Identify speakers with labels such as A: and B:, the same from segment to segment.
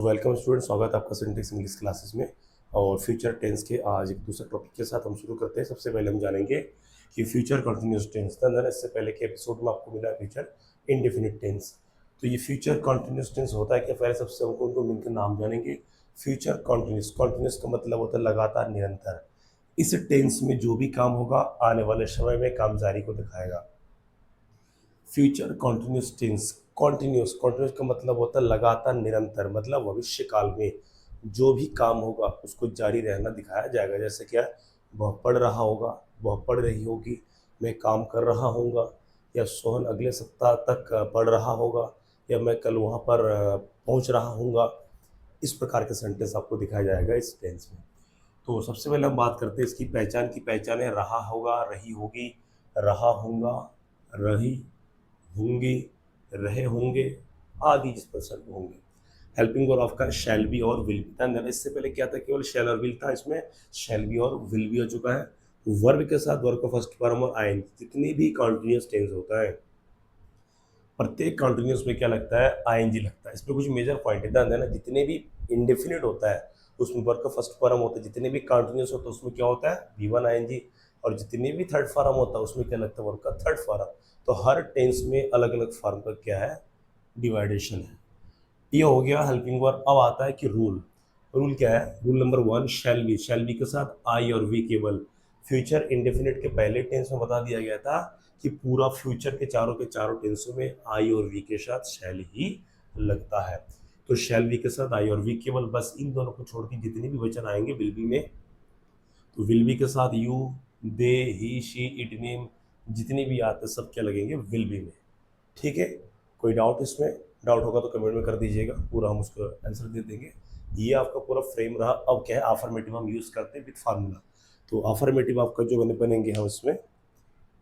A: Welcome student, स्वागत है आपका सिंटेक्स इंग्लिश क्लासेस में। और फ्यूचर टेंस के आज एक दूसरे टॉपिक के साथ हम शुरू करते हैं। सबसे पहले हम जानेंगे कि फ्यूचर कंटिन्यूस टेंस था। इससे पहले के एपिसोड में आपको मिला फ्यूचर इंडेफिनिट टेंस। तो ये फ्यूचर कंटिन्यूस टेंस होता है कि पहले सबसे हमको उनको मिलकर नाम जानेंगे। फ्यूचर कंटिन्यूस, कंटिन्यूस का मतलब होता है लगातार, निरंतर। इस टेंस में जो भी काम होगा आने वाले समय में काम जारी को दिखाएगा। Future continuous tense, continuous, continuous का मतलब होता है लगातार, निरंतर, मतलब भविष्य काल में जो भी काम होगा उसको जारी रहना दिखाया जाएगा। जैसे क्या, वह पढ़ रहा होगा, वह पढ़ रही होगी, मैं काम कर रहा होऊंगा, या सोहन अगले सप्ताह तक पढ़ रहा होगा, या मैं कल वहाँ पर पहुँच रहा हूँगा। इस प्रकार के सेंटेंस आपको दिखाया जाएगा इस टेंस में। तो सबसे पहले हम बात करते हैं इसकी पहचान की। पहचान है रहा होगा, रही होगी, रहा होऊंगा, रही होंगे, रहे होंगे आदि जिस पर सर्व होंगे। हेल्पिंग वर्ब आपका शैल बी और विल बी था। इससे पहले क्या था, केवल शैल और विल था, इसमें शैल बी और विल बी हो चुका है। वर्ब के साथ वर्ब का फर्स्ट फॉर्म और आइन, जितनी भी कॉन्टिन्यूस टेंस होता है प्रत्येक कॉन्टिन्यूस में क्या लगता है, आईएनजी लगता है। इसमें कुछ मेजर पॉइंट है, ध्यान देना। जितने भी इंडेफिनिट होता है उसमें वर्ब का फर्स्ट फॉर्म होता है, जितने भी कॉन्टिन्यूस होता है उसमें क्या होता है, V1 आईएनजी। और जितने भी थर्ड फॉर्म होता है उसमें क्या लगता है, वर्ब का थर्ड फॉर्म। तो हर टेंस में अलग अलग फॉर्म का क्या है, डिवाइडेशन है। ये हो गया हेल्पिंग वर्ब। अब आता है कि रूल। रूल क्या है, रूल नंबर 1, शैल बी के साथ आई और वी केवल। फ्यूचर इंडेफिनिट के पहले टेंस में बता दिया गया था कि पूरा फ्यूचर के चारों टेंसों में आई और वी के साथ शैल ही लगता है। तो शैल बी के साथ आई और वी केवल, बस इन दोनों को छोड़ के जितने भी वचन आएंगे विल बी में, तो विल बी के साथ you, they, he, she, it, name, जितने भी आते हैं सब क्या लगेंगे, विल बी में। ठीक है, कोई डाउट इसमें? डाउट होगा तो कमेंट में कर दीजिएगा, पूरा हम उसका आंसर दे देंगे। ये आपका पूरा फ्रेम रहा। अब क्या है, अफर्मेटिव हम यूज़ करते हैं विद फार्मूला। तो अफर्मेटिव आपका जो बनेंगे हम इसमें,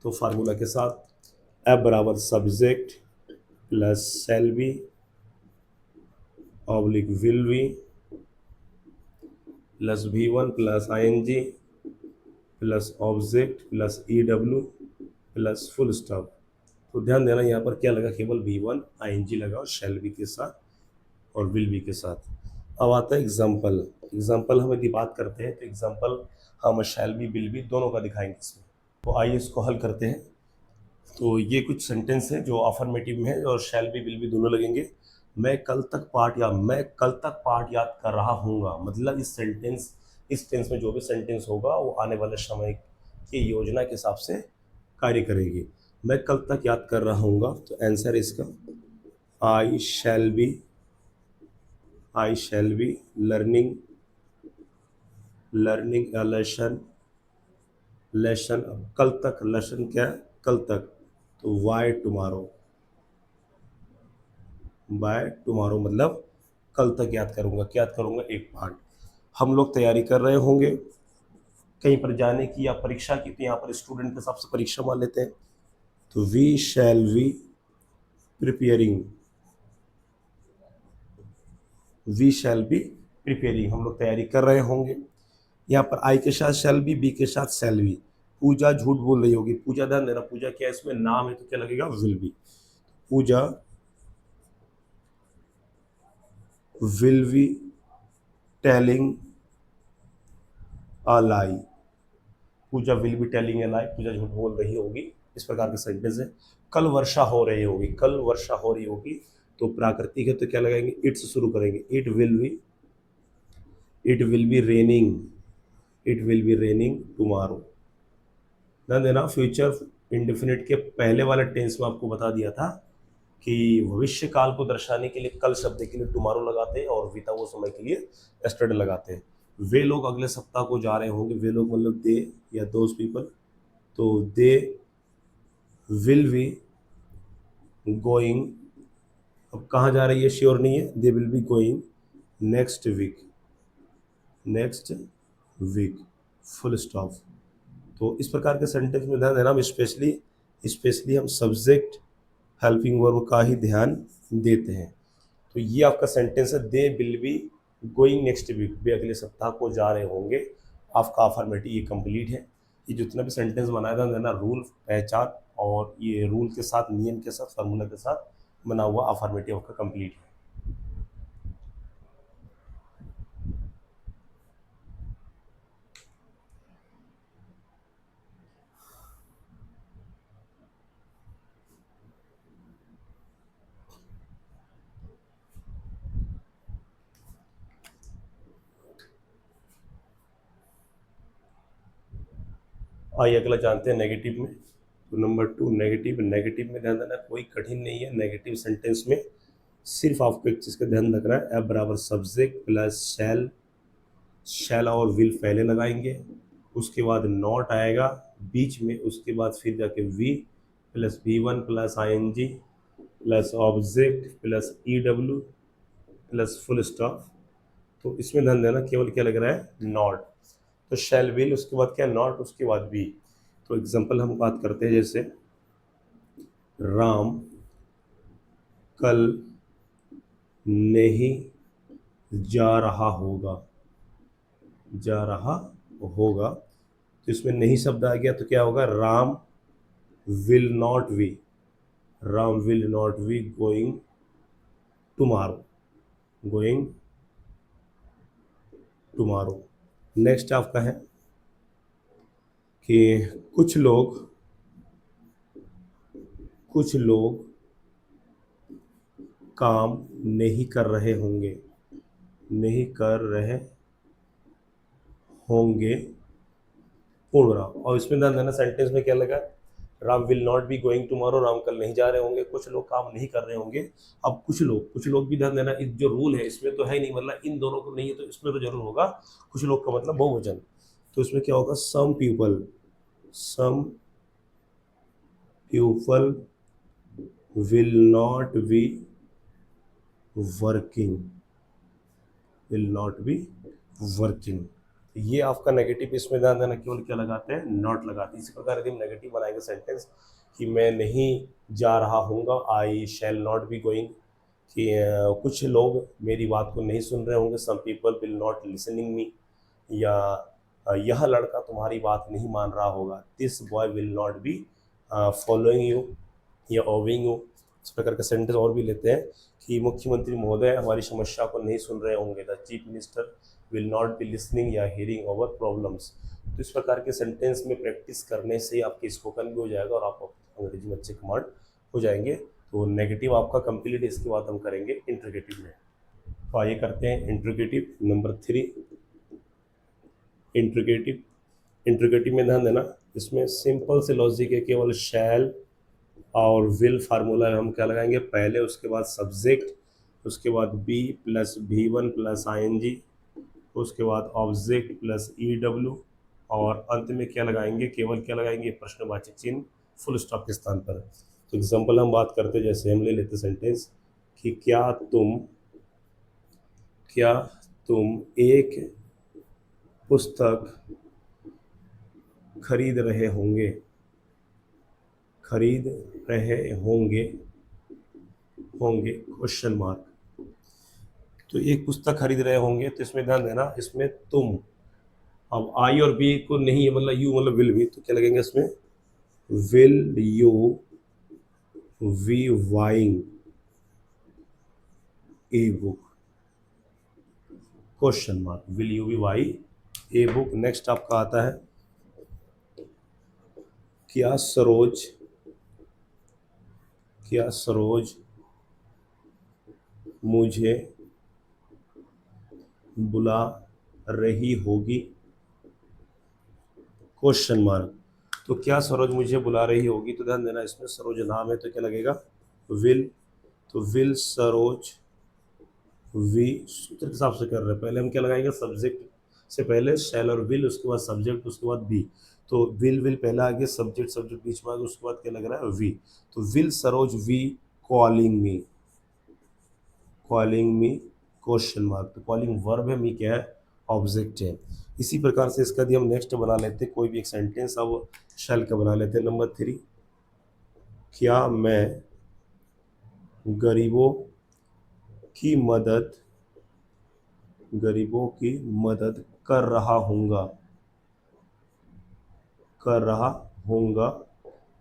A: तो फार्मूला के साथ एफ बराबर subject plus shall be oblique will be plus V1 plus ING plus object plus EW plus full stop. तो ध्यान देना यहाँ पर क्या लगा, केवल V1 ING लगा और शैल बी के साथ और विल बी के साथ। अब आता है एग्जाम्पल। एग्जाम्पल हम यदि बात करते हैं तो एग्जाम्पल हम शैल बी विल बी दोनों का दिखाएंगे इसमें। तो आइए इसको हल करते हैं। तो ये कुछ सेंटेंस है जो अफर्मेटिव में है और शैल बी विल बी दोनों लगेंगे। मैं कल तक पाठ याद कर रहा हूँगा, मतलब इस टेंस में जो भी सेंटेंस होगा वो आने वाले समय की योजना के हिसाब से कार्य करेगी। मैं कल तक याद कर रहा हूँगा, तो आंसर इसका I shall be learning a lesson. कल तक, लेसन क्या है, कल तक, तो बाय टुमारो मतलब कल तक याद करूंगा। क्या याद करूंगा, एक पार्ट। हम लोग तैयारी कर रहे होंगे कहीं पर जाने की या परीक्षा की, तो यहाँ पर स्टूडेंट के हिसाब से परीक्षा मान लेते हैं। तो वी शैल बी प्रिपेयरिंग, हम लोग तैयारी कर रहे होंगे। यहाँ पर आई के साथ शैल बी के साथ शैल बी। पूजा झूठ बोल रही होगी, पूजा, ध्यान देना, पूजा क्या है, इसमें नाम है तो क्या लगेगा, will be. Pooja will be telling a lie, Pooja will be telling a lie, Pooja झूठ बोल रही होगी। इस प्रकार के सेंटेंस है। कल वर्षा हो रही होगी, तो प्राकृतिक है तो क्या लगाएंगे, इट से शुरू करेंगे। It will be raining tomorrow. ध्यान देना, फ्यूचर इंडेफिनिट के पहले वाले टेंस में आपको बता दिया था कि भविष्य काल को दर्शाने के लिए कल शब्द के लिए टुमारो लगाते हैं और बीता हुआ समय के लिए यस्टरडे लगाते हैं। वे लोग अगले सप्ताह को जा रहे होंगे, वे लोग मतलब दे या दोज पीपल, तो दे विल बी गोइंग। अब कहाँ जा रही है श्योर नहीं है, they will be going next week full stop. तो इस प्रकार के सेंटेंस में ध्यान देना, हम स्पेशली हम सब्जेक्ट हेल्पिंग वर्ब का ही ध्यान देते हैं। तो ये आपका सेंटेंस है, they will be going next week, वे अगले सप्ताह को जा रहे होंगे। आपका अफर्मेटिव ये कंप्लीट है। ये जितना भी सेंटेंस बनाया था देना, रूल, पहचान और ये रूल के साथ, नियम के साथ, फार्मूला के साथ बना हुआ अफर्मेटिव आपका कंप्लीट है। आइए अगला जानते हैं नेगेटिव में। तो नंबर 2 नेगेटिव। नेगेटिव में ध्यान देना कोई कठिन नहीं है। नेगेटिव सेंटेंस में सिर्फ आपको एक चीज़ का ध्यान रखना है, एफ बराबर सब्जेक्ट प्लस शैल, शैल और विल पहले लगाएंगे, उसके बाद नॉट आएगा बीच में, उसके बाद फिर जाके V plus V one plus I N G plus object plus E W plus full stop. तो इसमें ध्यान देना केवल क्या लग रहा है, नॉट। तो शैल विल, उसके बाद क्या, नॉट, उसके बाद बी। तो एग्जांपल हम बात करते हैं, जैसे राम कल नहीं जा रहा होगा, जा रहा होगा। तो इसमें नहीं शब्द आ गया तो क्या होगा, Ram will not B, Ram will not be going tomorrow, going tomorrow. Next आपका है कि कुछ लोग काम नहीं कर रहे होंगे, नहीं कर रहे होंगे पूर्णविराम। और इसमें ध्यान देना सेंटेंस में क्या लगा, Ram will not be going tomorrow, Ram कल नहीं जा रहे होंगे, कुछ लोग काम नहीं कर रहे होंगे। अब कुछ लोग भी ध्यान देना, इस जो रूल है इसमें तो है ही नहीं, मतलब इन दोनों को नहीं है तो इसमें तो जरूर होगा। कुछ लोग का मतलब बहुवचन, तो इसमें क्या होगा, some people will not be working, will not be working. ये आपका नेगेटिव, इसमें ध्यान देना केवल क्या लगाते हैं, नॉट लगाते हैं। इसी प्रकार यदि हम नेगेटिव बनाएंगे सेंटेंस कि मैं नहीं जा रहा हूँगा, आई शैल नॉट बी गोइंग, कि कुछ लोग मेरी बात को नहीं सुन रहे होंगे, some people will not listening me, या यह लड़का तुम्हारी बात नहीं मान रहा होगा, this boy will not be following you या ओविंग यू। इस प्रकार का सेंटेंस और भी लेते हैं कि मुख्यमंत्री महोदय हमारी समस्या को नहीं सुन रहे होंगे, the chief minister will not be listening या हियरिंग ओवर प्रॉब्लम्स। तो इस प्रकार के सेंटेंस में प्रैक्टिस करने से आपकी स्पोकन भी हो जाएगा और आप अंग्रेजी में अच्छे कमांड हो जाएंगे। तो नेगेटिव आपका कंप्लीट, इसके बाद हम करेंगे इंट्रोगेटिव में। तो आइए करते हैं इंट्रोगेटिव नंबर 3। इंट्रोगेटिव में ध्यान देना, इसमें सिंपल से लॉजिक है, केवल शैल और विल फार्मूला हम क्या लगाएंगे पहले, उसके बाद सब्जेक्ट, उसके बाद be plus V one plus I N G, उसके बाद ऑब्जेक्ट प्लस ई डब्ल्यू, और अंत में क्या लगाएंगे, केवल क्या लगाएंगे, प्रश्नवाचक चिन्ह फुल स्टॉप के स्थान पर। तो एग्जांपल हम बात करते हैं, जैसे हम ले लेते सेंटेंस कि क्या तुम एक पुस्तक खरीद रहे होंगे, खरीद रहे होंगे होंगे क्वेश्चन मार्क। तो एक पुस्तक खरीद रहे होंगे, तो इसमें ध्यान देना, इसमें तुम, अब आई और बी को नहीं है, मतलब यू मतलब विल भी, तो क्या लगेंगे इसमें, will you be buying a book, question mark, will you be वाई ए बुक। नेक्स्ट आपका आता है, क्या सरोज मुझे बुला रही होगी, क्वेश्चन मार्क। तो क्या सरोज मुझे बुला रही होगी, तो ध्यान देना इसमें सरोज नाम है तो क्या लगेगा, विल। तो विल सरोज वी, सूत्र के हिसाब से कर रहे हैं, पहले हम क्या लगाएंगे, सब्जेक्ट से पहले शैल और विल, उसके बाद सब्जेक्ट, उसके बाद बी। तो विल पहला आ गया, सब्जेक्ट बीच में आ गया, उसके बाद क्या लग रहा है, वी। तो will Saroj be calling me question mark. तो कॉलिंग वर्ब है, मी क्या है, ऑब्जेक्ट है। इसी प्रकार से इसका भी हम नेक्स्ट बना लेते हैं, कोई भी एक सेंटेंस अब शैल का बना लेते हैं। नंबर 3, क्या मैं गरीबों की मदद कर रहा हूँगा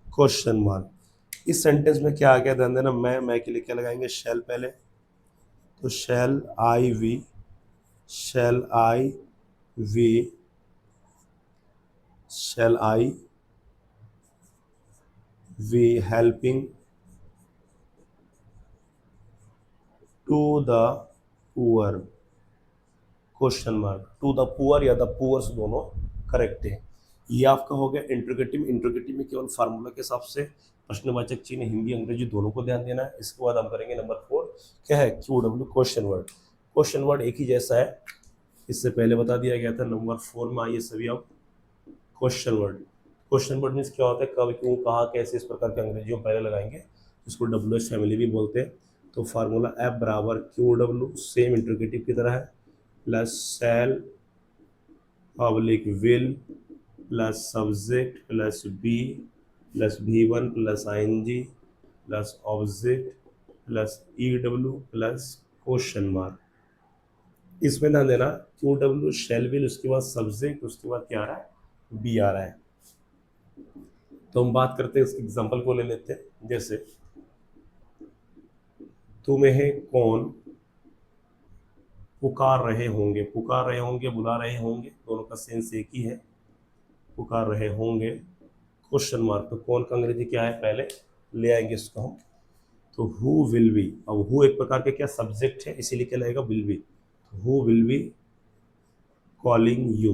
A: क्वेश्चन मार्क। इस सेंटेंस में क्या आ गया, ध्यान देना, मैं के लिए क्या लगाएंगे, शैल पहले। तो shall I be helping to the poor, question mark. To the poor या द पुअर्स दोनों करेक्ट है। ये आपका हो गया इंट्रोगेटिव। इंट्रोगेटिव में केवल फार्मूला के हिसाब से प्रश्नवाचक चिन्ह हिंदी अंग्रेजी दोनों को ध्यान देना है। इसके बाद हम करेंगे नंबर 4, क्या है, Q W, question word. Question word एक ही जैसा है, इससे पहले बता दिया गया था। नंबर 4 में आइए सभी अब question word. Question word means क्या होता है, कब, क्यों, कहाँ, कैसे, इस प्रकार के अंग्रेजी हम पहले लगाएंगे, इसको डब्ल्यू एच फैमिली भी बोलते हैं। तो फार्मूला एफ बराबर क्यू डब्ल्यू, सेम इंट्रोगेटिव की तरह है, plus sell public will plus subject plus be plus V1 plus ING plus object plus EW plus question mark. इसमें ध्यान देना, क्यू डब्ल्यू शेल विल, उसके बाद सब्जेक्ट, उसके बाद क्या आ रहा है, बी आ रहा है। तो हम बात करते हैं, इसके एग्जांपल को ले लेते हैं। जैसे तुम्हें कौन पुकार रहे होंगे, पुकार रहे होंगे, बुला रहे होंगे, दोनों का सेंस एक ही है, पुकार रहे होंगे, क्वेश्चन मार्क। तो कौन का अंग्रेजी क्या है, पहले ले आएंगे इसको हम। तो हु विल बी, अब हु एक प्रकार के क्या सब्जेक्ट है, इसीलिए क्या लगेगा, will B. Who will be calling you,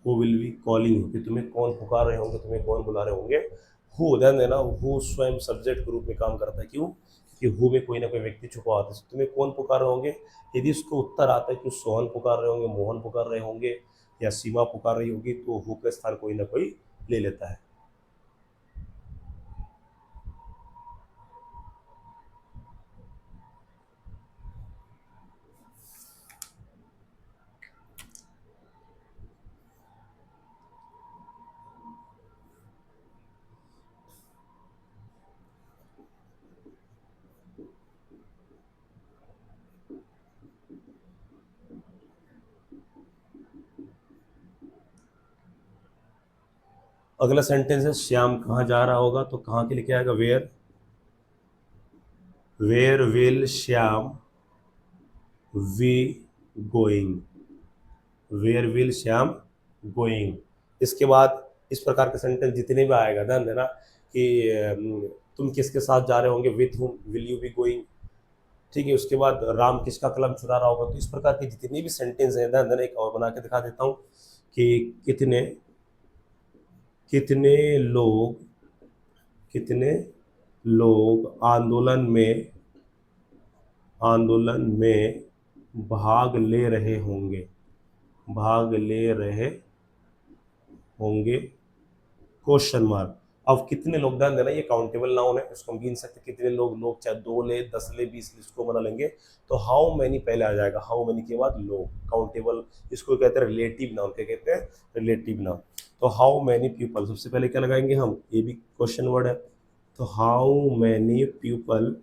A: who will be calling you, कि तुम्हें कौन पुकार रहे होंगे, तुम्हें कौन बुला रहे होंगे। हु, ध्यान देना, हु स्वयं सब्जेक्ट के रूप में काम करता है। क्यों, कि हु में कोई ना कोई व्यक्ति छुपा होता है। तुम्हें कौन पुकार रहे होंगे, यदि उसको उत्तर आता है कि सोहन पुकार रहे होंगे, मोहन पुकार रहे होंगे या सीमा पुकार रही होगी, तो हु का स्थान कोई ना कोई ले लेता है। अगला सेंटेंस है श्याम कहाँ जा रहा होगा, तो कहाँ के लिए क्या आएगा, where, where will Shyam be going, where will Shyam going. इसके बाद इस प्रकार के सेंटेंस जितने भी आएगा, ध्यान देना कि तुम किसके साथ जा रहे होंगे, with whom will you be going, ठीक है। उसके बाद राम किसका कलम चुरा रहा होगा। तो इस प्रकार के जितने भी सेंटेंस हैं, ध्यान देना, एक और बना के दिखा देता हूँ कि कितने कितने लोग, कितने लोग आंदोलन में भाग ले रहे होंगे, भाग ले रहे होंगे, क्वेश्चन मार्क। अब कितने लोग, ध्यान देना, ये काउंटेबल नाउन है, इसको हम गिन सकते हैं। कितने लोग, लोग चाहे 2 ले, 10 ले, 20 ले, इसको बना लेंगे। तो हाउ मैनी पहले आ जाएगा, हाउ मैनी के बाद लोग, काउंटेबल, इसको कहते हैं रिलेटिव नाउन। क्या कहते हैं, रिलेटिव नाउन। तो हाउ मैनी पीपल, सबसे पहले क्या लगाएंगे हम, ये भी क्वेश्चन वर्ड है। तो how many people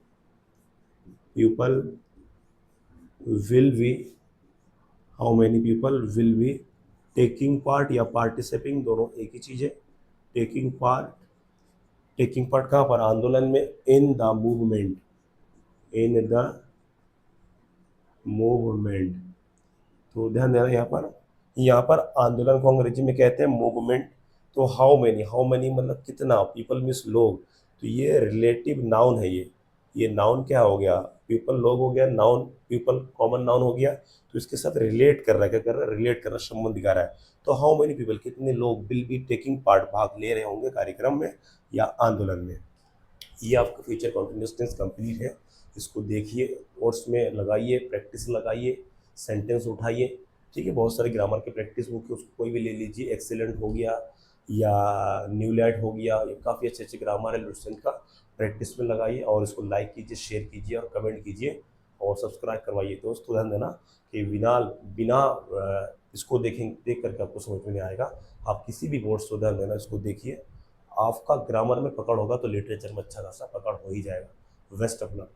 A: will be, how many people will be taking part या पार्टिसिपिंग, दोनों एक ही चीज है। टेकिंग पार्ट, टेकिंग पार्ट कहाँ पर, आंदोलन में, in the movement, in the movement. तो ध्यान देना, यहाँ पर आंदोलन को अंग्रेजी में कहते हैं मूवमेंट। तो हाउ मैनी, हाउ मैनी मतलब कितना, पीपल मीन्स लोग, तो ये रिलेटिव नाउन है। ये नाउन क्या हो गया, पीपल लोग हो गया, नाउन पीपल कॉमन नाउन हो गया। तो इसके साथ रिलेट कर रहा है, क्या कर रहा है, रिलेट कर रहा है, संबंध दिखा रहा है। तो हाउ मेनी पीपल, कितने लोग, विल बी टेकिंग पार्ट, भाग ले रहे होंगे कार्यक्रम में या आंदोलन में। ये आपका फ्यूचर कंटिन्यूअस टेंस कंप्लीट है। इसको देखिए, नोट्स में लगाइए, प्रैक्टिस लगाइए, सेंटेंस उठाइए, ठीक है। बहुत सारे ग्रामर के प्रैक्टिस बुक है, उसको कोई भी ले लीजिए, एक्सीलेंट हो गया या न्यूलैंड हो गया, ये काफ़ी अच्छे अच्छे ग्रामर है लुसेंट का। प्रैक्टिस में लगाइए और इसको लाइक कीजिए, शेयर कीजिए और कमेंट कीजिए और सब्सक्राइब करवाइए। दोस्तों ध्यान देना कि बिना बिना इसको देख करके आपको समझ में नहीं आएगा। आप किसी भी वर्ड्स को ध्यान देना, इसको देखिए, आपका ग्रामर में पकड़ होगा तो लिटरेचर में अच्छा खासा पकड़ हो ही जाएगा। Best of luck.